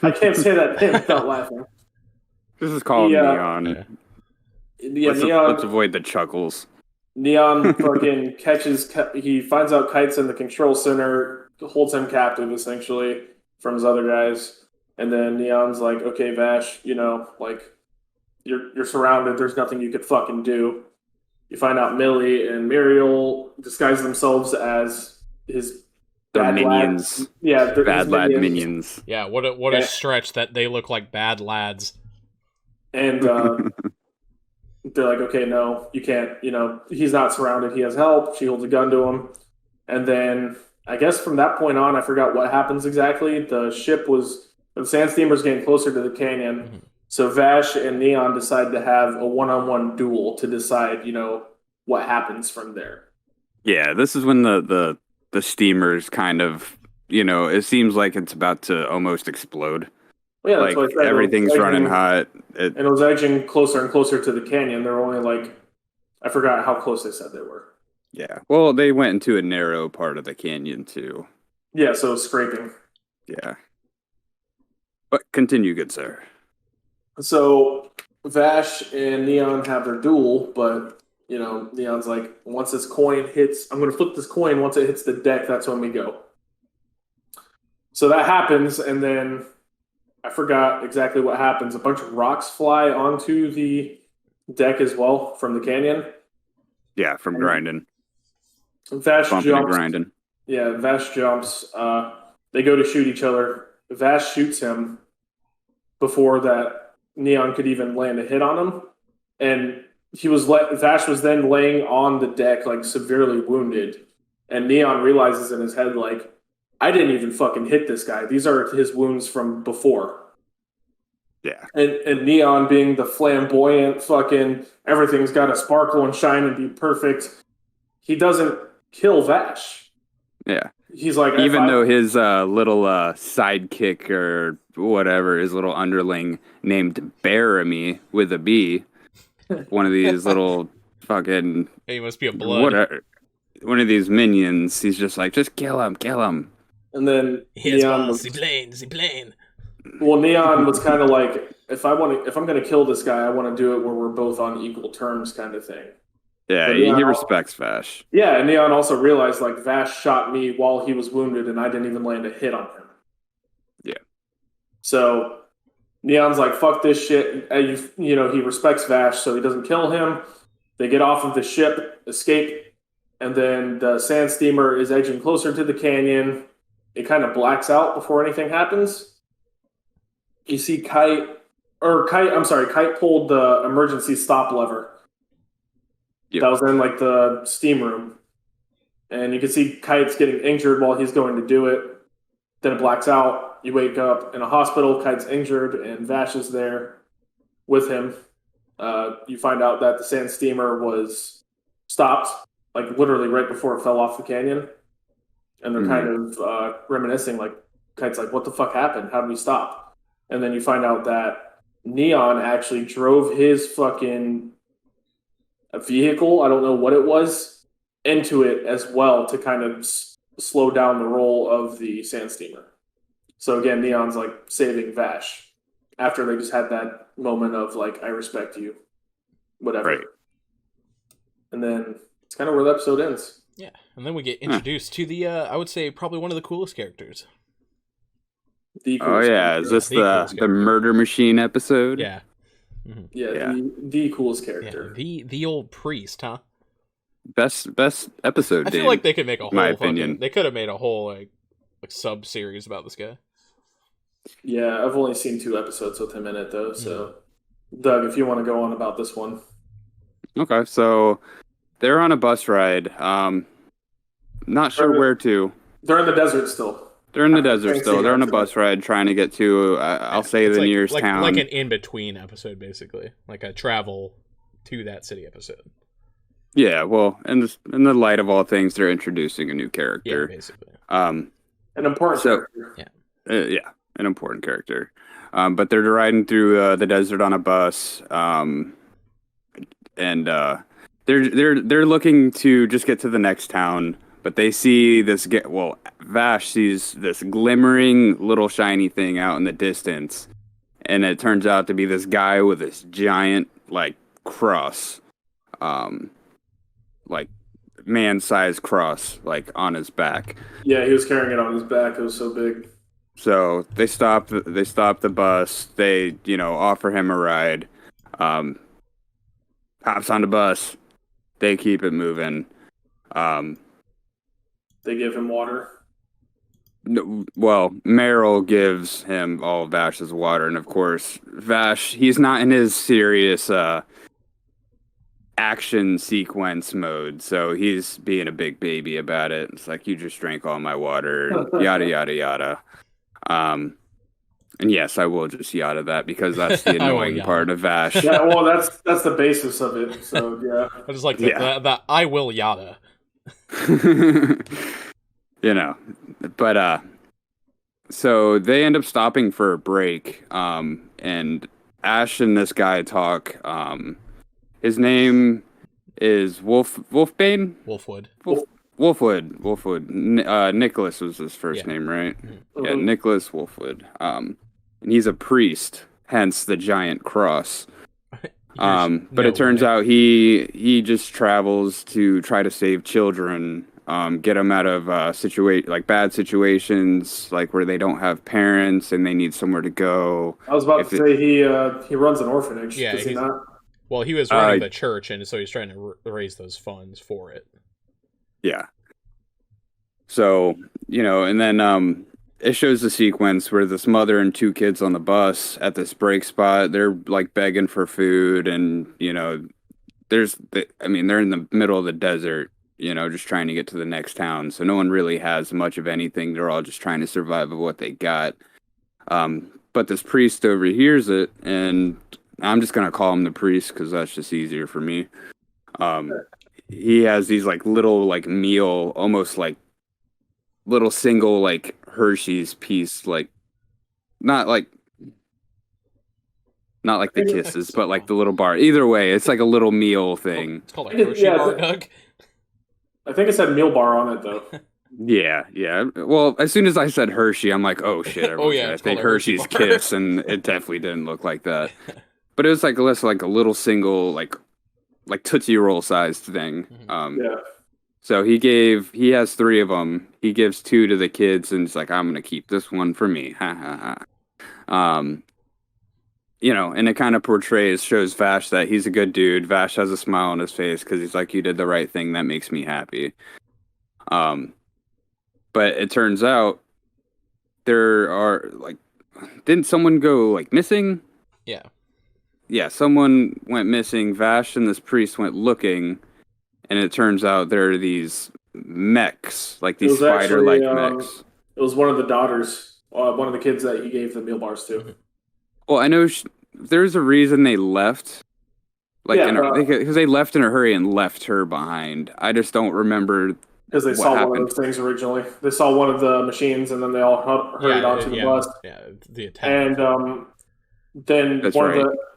I can't say that name without laughing. This is called Neon. Yeah, let's avoid the chuckles. Neon fucking he finds out Kite's in the control center, holds him captive essentially from his other guys. And then Neon's like, okay, Vash, like, you're surrounded. There's nothing you could fucking do. You find out Millie and Muriel disguise themselves as his bad minions. Lads. Yeah, bad lad minions. Yeah, what a stretch that they look like bad lads. And they're like, okay, no, you can't. He's not surrounded. He has help. She holds a gun to him. And then I guess from that point on, I forgot what happens exactly. The sand steamer's getting closer to the canyon. Mm-hmm. So Vash and Neon decide to have a one-on-one duel to decide, what happens from there. Yeah, this is when the steamer's kind of, it seems like it's about to almost explode. Well, yeah, that's like what I said. Everything's running hot. And it was edging closer and closer to the canyon. They're only I forgot how close they said they were. Yeah. Well, they went into a narrow part of the canyon too. Yeah, so scraping. Yeah. But continue, good sir. So Vash and Neon have their duel, but Neon's like, once this coin hits, I'm going to flip this coin. Once it hits the deck, that's when we go. So that happens, and then I forgot exactly what happens. A bunch of rocks fly onto the deck as well from the canyon. Yeah, from grinding. Vash jumps. Grinding. Yeah, Vash jumps. They go to shoot each other. Vash shoots him before that Neon could even land a hit on him, and Vash was then laying on the deck severely wounded, and Neon realizes in his head I didn't even fucking hit this guy. These are his wounds from before. Yeah. And Neon being the flamboyant fucking everything's got to sparkle and shine and be perfect, he doesn't kill Vash. Yeah. He's like, even though his little sidekick or whatever, his little underling named Baramy with a B, one of these little fucking... He must be a blood. One of these minions, he's just like, just kill him. And then Neon was... the plane. Well, Neon was kind of like, if I'm going to kill this guy, I want to do it where we're both on equal terms kind of thing. Yeah, he respects Vash. Yeah, and Neon also realized Vash shot me while he was wounded and I didn't even land a hit on him. Yeah. So Neon's like, fuck this shit. He respects Vash, so he doesn't kill him. They get off of the ship, escape, and then the sand steamer is edging closer to the canyon. It kind of blacks out before anything happens. You see Kite pulled the emergency stop lever. Yep. That was in the steam room. And you can see Kite's getting injured while he's going to do it. Then it blacks out. You wake up in a hospital. Kite's injured, and Vash is there with him. You find out that the sand steamer was stopped, literally right before it fell off the canyon. And they're kind of reminiscing, Kite's like, what the fuck happened? How did we stop? And then you find out that Neon actually drove his fucking vehicle, I don't know what it was, into it as well to kind of slow down the roll of the sand steamer. So again, Neon's saving Vash after they just had that moment of I respect you, whatever. Right. And then it's kind of where the episode ends. Yeah, and then we get introduced to the, I would say, probably one of the coolest characters. Is this the murder machine episode? Yeah. Mm-hmm. Yeah, the coolest character. Yeah, the old priest, huh? Best episode. I feel like they could make a whole. My opinion. They could have made a whole sub series about this guy. Yeah, I've only seen 2 episodes with him in it though. So, Doug, if you want to go on about this one. Okay, so they're on a bus ride. Not sure where to. They're in the desert still. They're on a bus ride trying to get to, I'll say, the nearest town. Like an in-between episode, basically. Like a travel to that city episode. Yeah, well, in the light of all things, they're introducing a new character. Yeah, basically. An important character. Yeah. An important character. But they're riding through the desert on a bus, and they're looking to just get to the next town. But they see Vash sees this glimmering little shiny thing out in the distance, and it turns out to be this guy with this giant cross. like man-sized cross like on his back. Yeah, he was carrying it on his back. It was so big. So they stop the bus. They, offer him a ride. Hops on the bus. They keep it moving. They give him water. No, well, Meryl gives him all of Vash's water, and of course, Vash, he's not in his serious action sequence mode, so he's being a big baby about it. It's like, you just drank all my water, and yada yada yada. And yes, I will just yada that because that's the annoying part of Vash. Yeah, well, that's the basis of it. So yeah, I just like the I will yada. But so they end up stopping for a break. And Ash and this guy talk. His name is Wolfbane? Wolfwood. Nicholas was his first name, right? Mm-hmm. Yeah, Nicholas Wolfwood. And he's a priest, hence the giant cross. But it turns out he just travels to try to save children, get them out of bad situations, like where they don't have parents and they need somewhere to go. I was about to say he runs an orphanage. Yeah, does he not? Well, he was running the church, and so he's trying to raise those funds for it. Yeah. So, and then it shows the sequence where this mother and two kids on the bus at this break spot, they're like begging for food, and they're in the middle of the desert, just trying to get to the next town. So no one really has much of anything. They're all just trying to survive with what they got. But this priest overhears it, and I'm just gonna call him the priest because that's just easier for me. He has these like little like meal, almost like little single like Hershey's piece, like not like the Kisses, but like the little bar. Either way, it's like a little meal thing. It's called a Hershey bar, Doug. I think it said meal bar on it though. Yeah. Well, as soon as I said Hershey, I'm like, oh shit. I think Hershey's Kiss, and it definitely didn't look like that. But it was like less like a little single like Tootsie Roll sized thing. So he has 3 of them. He gives 2 to the kids, and he's like, I'm gonna keep this one for me. Ha ha ha. And it kind of shows Vash that he's a good dude. Vash has a smile on his face because he's like, you did the right thing. That makes me happy. But it turns out there are didn't someone go like missing? Yeah. Yeah, someone went missing. Vash and this priest went looking, and it turns out there are these mechs, like these spider-like mechs. It was one of the daughters, one of the kids that he gave the meal bars to. Well, I know there's a reason they left, because they left in a hurry and left her behind. I just don't remember because they saw one of those things originally. They saw one of the machines, and then they all hurried onto the bus. Yeah, the attack. And then it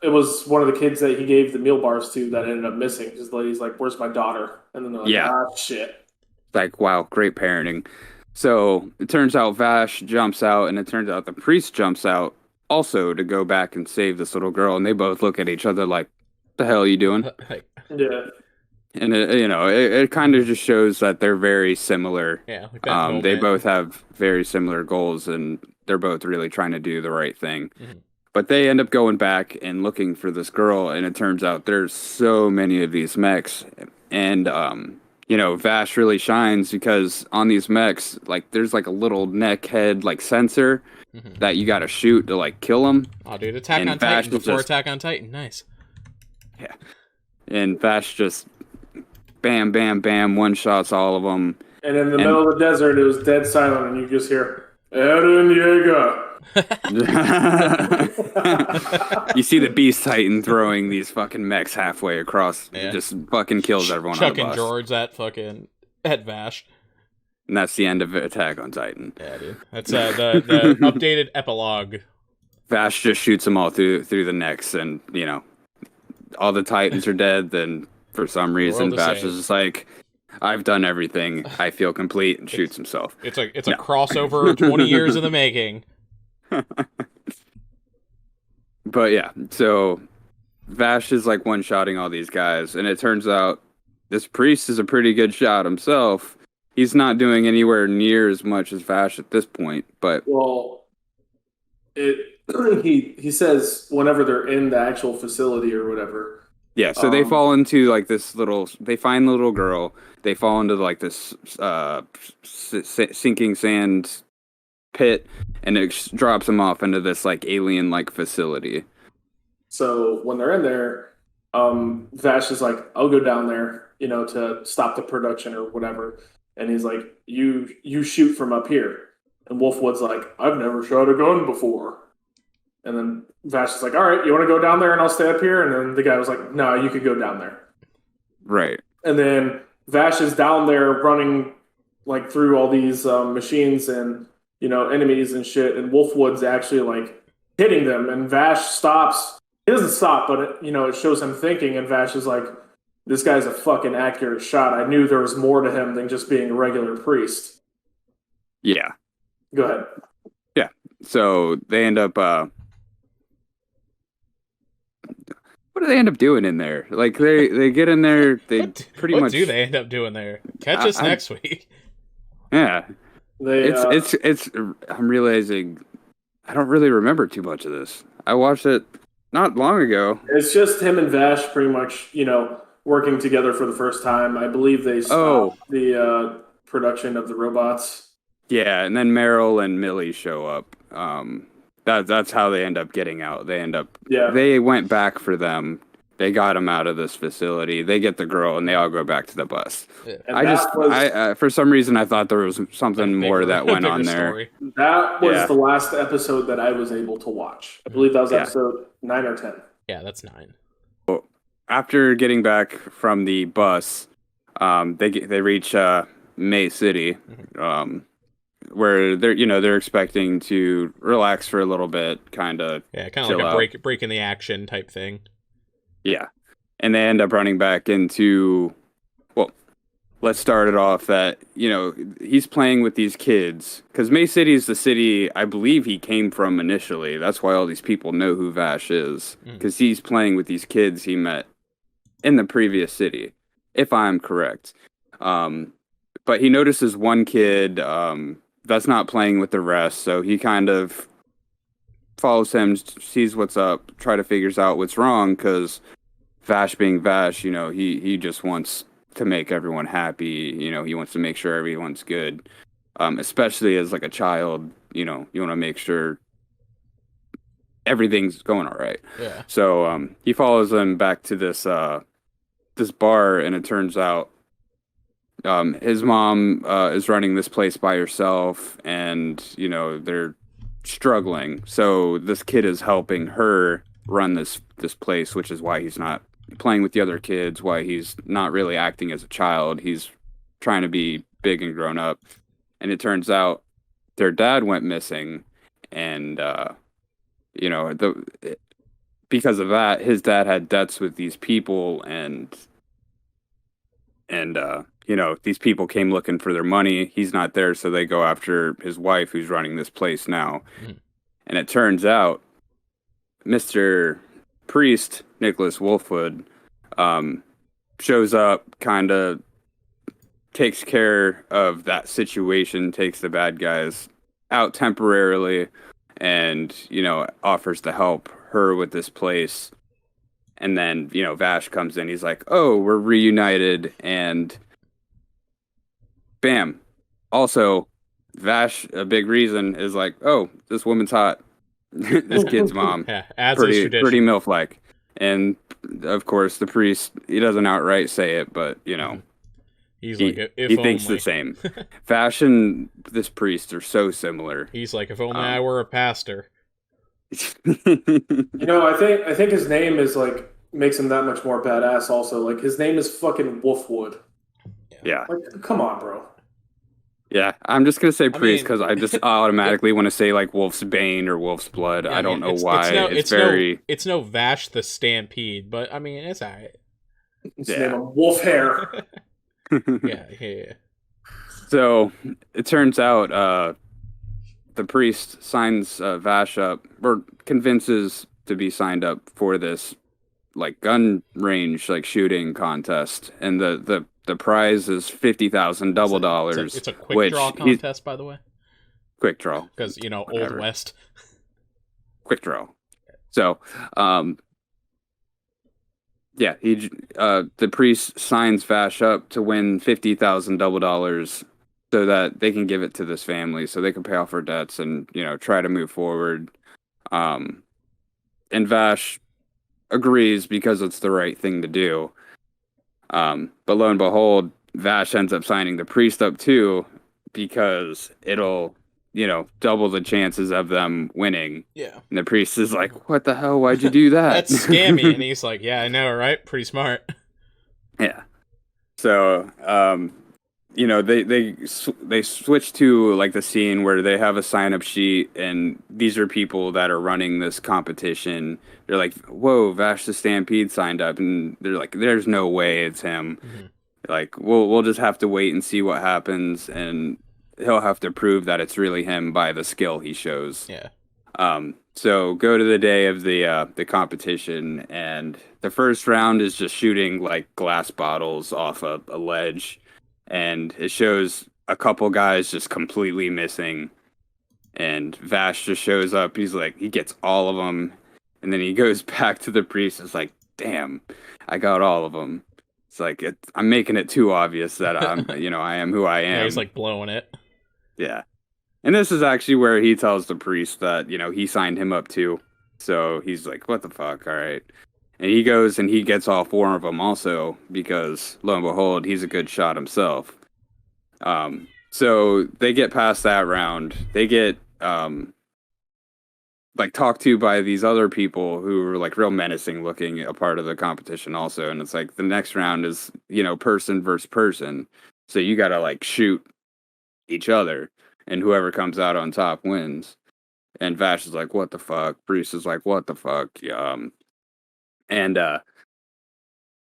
was one of the kids that he gave the meal bars to that ended up missing. Because the lady's like, "Where's my daughter?" And then they're like, shit. Like, wow, great parenting. So it turns out Vash jumps out, and it turns out the priest jumps out also to go back and save this little girl. And they both look at each other like, "The hell are you doing?" Yeah. And it kind of just shows that they're very similar. Yeah. Like they both have very similar goals, and they're both really trying to do the right thing. Mm-hmm. But they end up going back and looking for this girl, and it turns out there's so many of these mechs. And, Vash really shines because on these mechs, like, there's, like, a little neck head, like, sensor that you gotta shoot to, like, kill them. Oh, dude, Attack on Titan before Attack on Titan. Nice. Yeah. And Vash just bam, bam, bam, one-shots all of them. And in the middle of the desert, it was dead silent, and you just hear, Eren Yeager. You see the Beast Titan throwing these fucking mechs halfway across, just fucking kills everyone on the bus. Chucking George at Vash. And that's the end of Attack on Titan. Yeah, dude. That's the updated epilogue. Vash just shoots them all through the necks, and all the Titans are dead. Then for some reason, Vash is just like, I've done everything. I feel complete, and shoots himself. It's a crossover 20 years in the making. But yeah, so Vash is like one-shotting all these guys, and it turns out this priest is a pretty good shot himself. He's not doing anywhere near as much as Vash at this point, but he says whenever they're in the actual facility or whatever. Yeah, so they fall into like this they find the little girl. They fall into like this sinking sand pit, and it drops them off into this like alien-like facility. So when they're in there, Vash is like, "I'll go down there, to stop the production or whatever." And he's like, "You shoot from up here." And Wolfwood's like, "I've never shot a gun before." And then Vash is like, "All right, you want to go down there and I'll stay up here?" And then the guy was like, "No, you could go down there." Right. And then Vash is down there running like through all these machines and enemies and shit. And Wolfwood's actually like hitting them. And Vash stops. He doesn't stop, but it shows him thinking. And Vash is like, "This guy's a fucking accurate shot. I knew there was more to him than just being a regular priest." Yeah. Go ahead. Yeah. So they end up. What do they end up doing in there? Like they get in there. They pretty much. What do they end up doing there? Catch us next week. Yeah. It's. I'm realizing I don't really remember too much of this. I watched it not long ago. It's just him and Vash pretty much, working together for the first time. I believe they stopped the production of the robots. Yeah, and then Meryl and Millie show up. That's how they end up getting out. They went back for them. They got them out of this facility. They get the girl, and they all go back to the bus. Yeah. For some reason, I thought there was something more that went on there. Story. That was the last episode that I was able to watch. I believe that was episode 9 or 10. Yeah, that's 9. Well, after getting back from the bus, they reach May City, where they're expecting to relax for a little bit, kind of like a break in the action type thing. Yeah, and they end up running back into. Well, let's start it off that he's playing with these kids because May City is the city I believe he came from initially. That's why all these people know who Vash is because he's playing with these kids he met in the previous city, if I'm correct. But he notices one kid that's not playing with the rest, so he kind of follows him, sees what's up, figures out what's wrong, because Vash being Vash, he just wants to make everyone happy, he wants to make sure everyone's good, especially as like a child, you want to make sure everything's going all right. Yeah. So he follows them back to this bar, and it turns out his mom is running this place by herself, and they're struggling. So this kid is helping her run this place, which is why he's not playing with the other kids, why he's not really acting as a child. He's trying to be big and grown up. And it turns out their dad went missing, and because of that, his dad had debts with these people, and these people came looking for their money. He's not there, so they go after his wife, who's running this place now. And it turns out Mr. Priest, Nicholas Wolfwood, shows up, kind of takes care of that situation, takes the bad guys out temporarily, and, offers to help her with this place. And then, Vash comes in. He's like, "Oh, we're reunited." And bam. Also, Vash, a big reason, is like, "Oh, this woman's hot." This kid's mom. Yeah, as pretty MILF-like. And, of course, the priest, he doesn't outright say it, but, He's he thinks only. the same. Vash and this priest are so similar. He's like, if only I were a pastor. I think his name is like makes him that much more badass. Also, like his name is fucking Wolfwood. Yeah. Like, come on, bro. Yeah, I'm just gonna say priest because I just automatically want to say like Wolf's Bane or Wolf's Blood. I don't know why. It's no Vash the Stampede, but I mean it's alright. It's Wolf Hair. Yeah. So it turns out the priest signs Vash up, or convinces to be signed up for this like gun range like shooting contest, and the prize is $50,000 double dollars. It's a quick draw contest, by the way. Quick draw, because Old West. Quick draw. So, yeah, the priest signs Vash up to win $50,000 double dollars, so that they can give it to this family, so they can pay off her debts and try to move forward. And Vash agrees because it's the right thing to do. But lo and behold, Vash ends up signing the priest up too, because it'll double the chances of them winning. Yeah. And the priest is like, "What the hell? Why'd you do that?" That's scammy. And he's like, "Yeah, I know, right? Pretty smart." Yeah. So, they switch to like the scene where they have a sign up sheet, and these are people that are running this competition. They're like, "Whoa, Vash the Stampede signed up," and they're like, "There's no way it's him." Mm-hmm. Like, we'll just have to wait and see what happens, and he'll have to prove that it's really him by the skill he shows. Yeah. So go to the day of the competition, and the first round is just shooting like glass bottles off a ledge, and it shows a couple guys just completely missing, and Vash just shows up. He's like, he gets all of them, and then he goes back to the priest. It's like, damn, I got all of them. It's like, I'm making it too obvious that I'm, I am who I am. Yeah, he's like blowing it. Yeah. And this is actually where he tells the priest that, he signed him up too. So he's like, what the fuck? All right. And he goes and he gets all 4 of them also, because lo and behold, he's a good shot himself. So they get past that round. They get, talked to by these other people who are like real menacing looking, a part of the competition also. And it's like the next round is, person versus person. So you got to shoot each other, and whoever comes out on top wins. And Vash is like, what the fuck? Bruce is like, what the fuck? And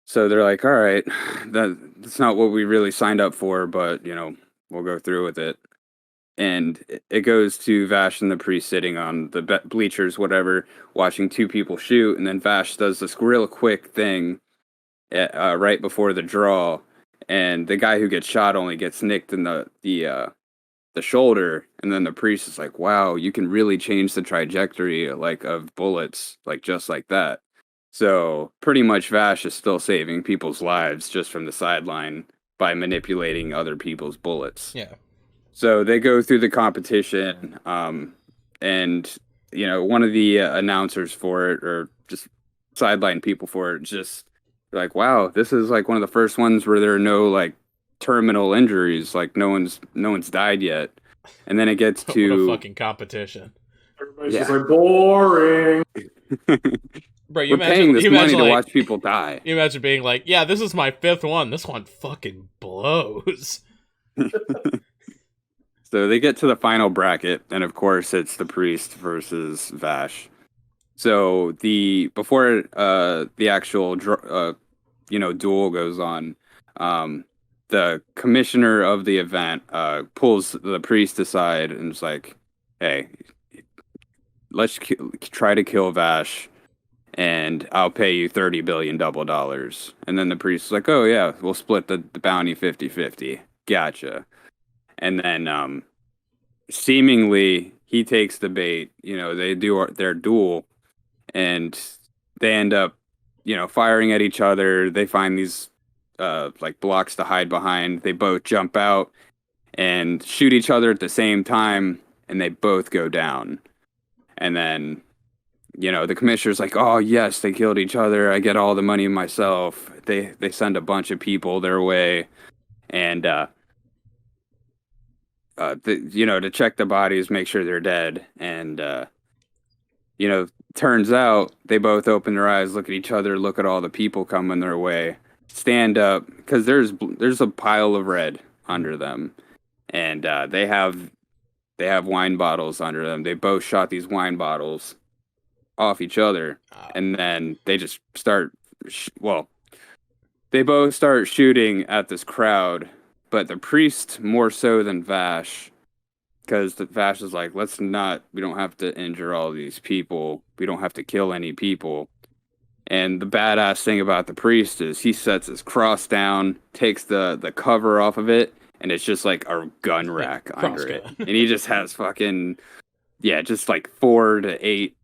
so they're like, all right, that's not what we really signed up for, but we'll go through with it. And it goes to Vash and the priest sitting on the bleachers, whatever, watching 2 people shoot, and then Vash does this real quick thing right before the draw, and the guy who gets shot only gets nicked in the shoulder, and then the priest is like, wow, you can really change the trajectory of bullets just like that. So pretty much Vash is still saving people's lives just from the sideline by manipulating other people's bullets. Yeah. So they go through the competition, and one of the announcers for it, or just sideline people for it, just like, wow, this is one of the first ones where there are no terminal injuries, no one's died yet. And then it gets to what a fucking competition. Everybody's just boring. Bro, we're paying this money to watch people die. You imagine being like, yeah, this is my 5th one. This one fucking blows. So they get to the final bracket, and of course it's the priest versus Vash. So before the actual duel goes on, the commissioner of the event pulls the priest aside and is like, hey, let's try to kill Vash, and I'll pay you $30 billion double dollars. And then the priest is like, oh yeah, we'll split the bounty 50-50. Gotcha. And then seemingly he takes the bait. They do their duel, and they end up firing at each other. They find these blocks to hide behind. They both jump out and shoot each other at the same time, and they both go down. And then the commissioner's like, oh yes, they killed each other, I get all the money myself. They send a bunch of people their way, and to check the bodies, make sure they're dead. And turns out they both open their eyes, look at each other, look at all the people coming their way, stand up, because there's a pile of red under them, and they have wine bottles under them. They both shot these wine bottles off each other, and then they just start they both start shooting at this crowd, but the priest more so than Vash, because the Vash is like, we don't have to injure all these people, we don't have to kill any people. And the badass thing about the priest is he sets his cross down, takes the cover off of it, and it's just like a gun rack under it. And he just has fucking, just like 4 to 8,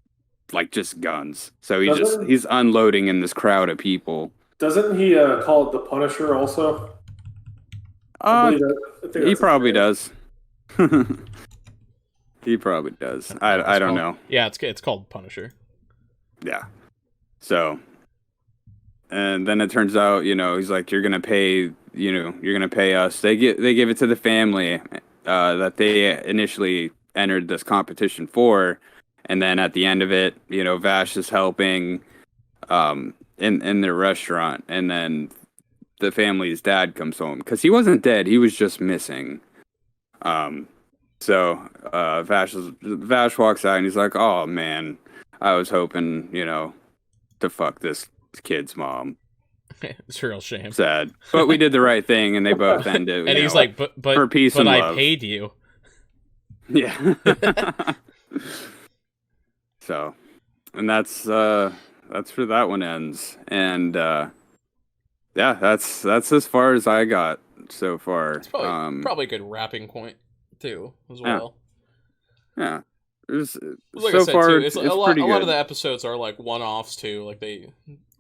like just guns. So he's unloading in this crowd of people. Doesn't he call it the Punisher also? He probably does. He probably does. I don't know. Yeah, it's called Punisher. Yeah. So, and then it turns out, he's like, you're gonna pay us. They give it to the family that they initially entered this competition for, and then at the end of it, Vash is helping in their restaurant, and then the family's dad comes home because he wasn't dead, he was just missing. So Vash walks out and he's like, oh man, I was hoping, to fuck this kid's mom. It's a real shame. Sad. But we did the right thing and they both ended. And he's like, but for peace and love. I paid you. Yeah. So, and that's where that one ends. And that's as far as I got so far. It's probably a good wrapping point too, as well. Yeah. Like I said, too, it's a lot of the episodes are like one-offs too. Like a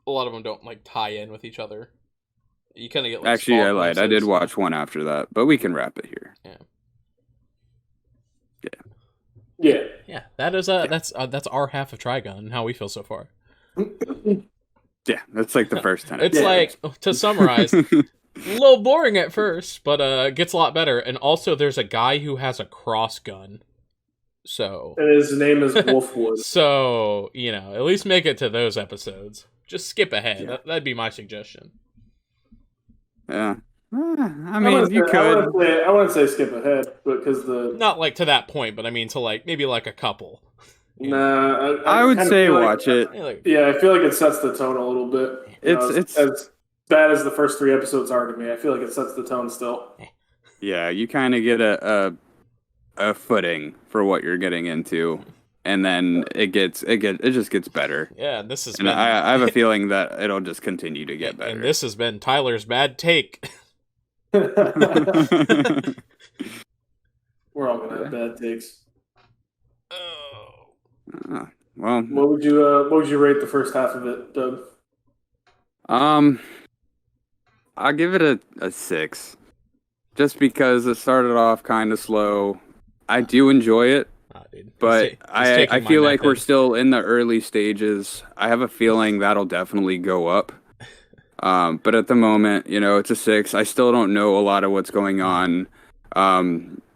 lot of them don't like tie in with each other. You kind of get like actually, I lied. I did watch one after that, but we can wrap it here. Yeah. That is that's our half of Trigun and how we feel so far. Yeah, that's like the first time. It's like, to summarize, a little boring at first, but gets a lot better. And also, there's a guy who has a cross gun. So, and his name is Wolfwood. So, at least make it to those episodes. Just skip ahead. Yeah. That'd be my suggestion. Yeah. I mean, you could. I wouldn't say skip ahead, because not like to that point, but I mean to like maybe like a couple. Nah, I would say watch it. Yeah, I feel like it sets the tone a little bit. It's as bad as the first 3 episodes are to me. I feel like it sets the tone still. Yeah, you kind of get a footing for what you're getting into, and then it just gets better. Yeah, this is. I have a feeling that it'll just continue to get better. And this has been Tyler's bad take. We're all gonna have bad takes. Well, what would you rate the first half of it, Doug? I'll give it a 6, just because it started off kind of slow. I do enjoy it, but I feel like we're still in the early stages. I have a feeling that'll definitely go up. But at the moment, it's a 6. I still don't know a lot of what's going on.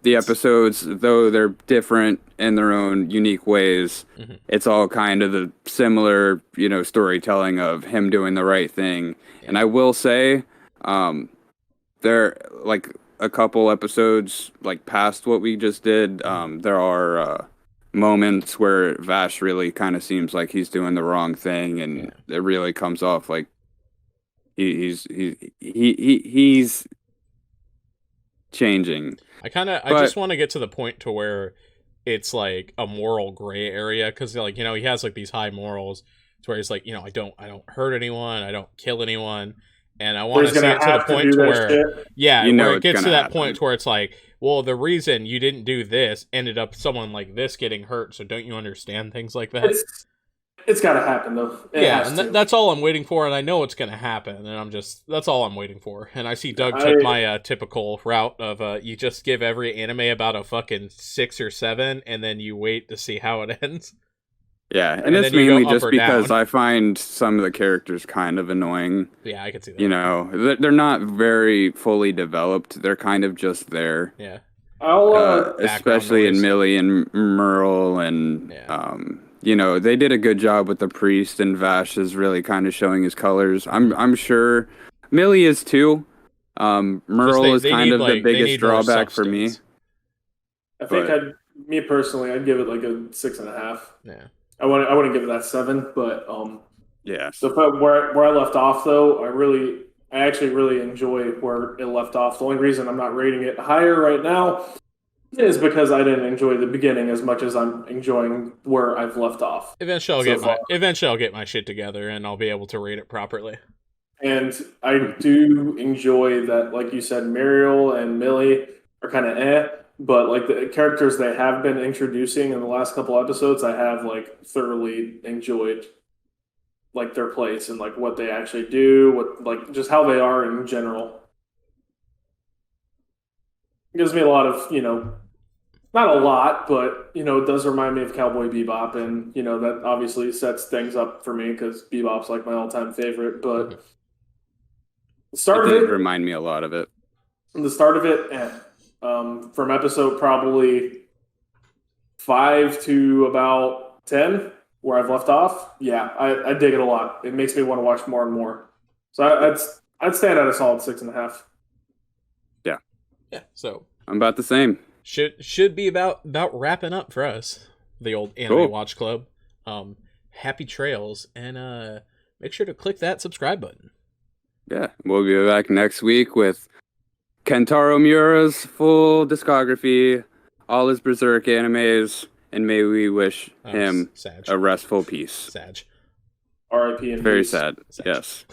The episodes, though they're different in their own unique ways, it's all kind of the similar, storytelling of him doing the right thing. Yeah. And I will say, there, like a couple episodes, like past what we just did, there are moments where Vash really kind of seems like he's doing the wrong thing, and it really comes off like he's changing. I just want to get to the point to where it's like a moral gray area, because like he has like these high morals to where he's like I don't hurt anyone, I don't kill anyone, and I want to see it to the point to where where it gets to that point where it's like, well, the reason you didn't do this ended up someone like this getting hurt, so don't you understand things like that? It's got to happen, though. And that's all I'm waiting for, and I know it's going to happen, and that's all I'm waiting for. And I see Doug took my typical route of you just give every anime about a fucking 6 or 7, and then you wait to see how it ends. Yeah, and it's mainly just because I find some of the characters kind of annoying. Yeah, I can see that. They're not very fully developed. They're kind of just there. Yeah. Especially in Millie and Merle and... they did a good job with the priest, and Vash is really kind of showing his colors. I'm sure Millie is too. Merle is kind of the biggest drawback for me. I think I'd give it like a 6.5. Yeah. I wouldn't give it that 7, but yeah. So where I left off though, I actually really enjoy where it left off. The only reason I'm not rating it higher right now It is because I didn't enjoy the beginning as much as I'm enjoying where I've left off. Eventually, I'll get my shit together and I'll be able to rate it properly. And I do enjoy that, like you said, Muriel and Millie are kind of but like the characters they have been introducing in the last couple episodes, I have like thoroughly enjoyed like their place and like what they actually do, what like just how they are in general. It gives me a lot of, not a lot, but it does remind me of Cowboy Bebop, and that obviously sets things up for me because Bebop's like my all-time favorite. But the start of it remind me a lot of it. The start of it, from episode probably 5 to about 10, where I've left off, yeah, I dig it a lot. It makes me want to watch more and more. So I'd stand at a solid 6.5. Yeah. So I'm about the same. Should be about wrapping up for us, the old Anime Watch Club. Happy trails, and make sure to click that subscribe button. Yeah, we'll be back next week with Kentaro Miura's full discography, all his Berserk animes, and may we wish him a restful peace. Sag. R.I.P. Very sad. Yes.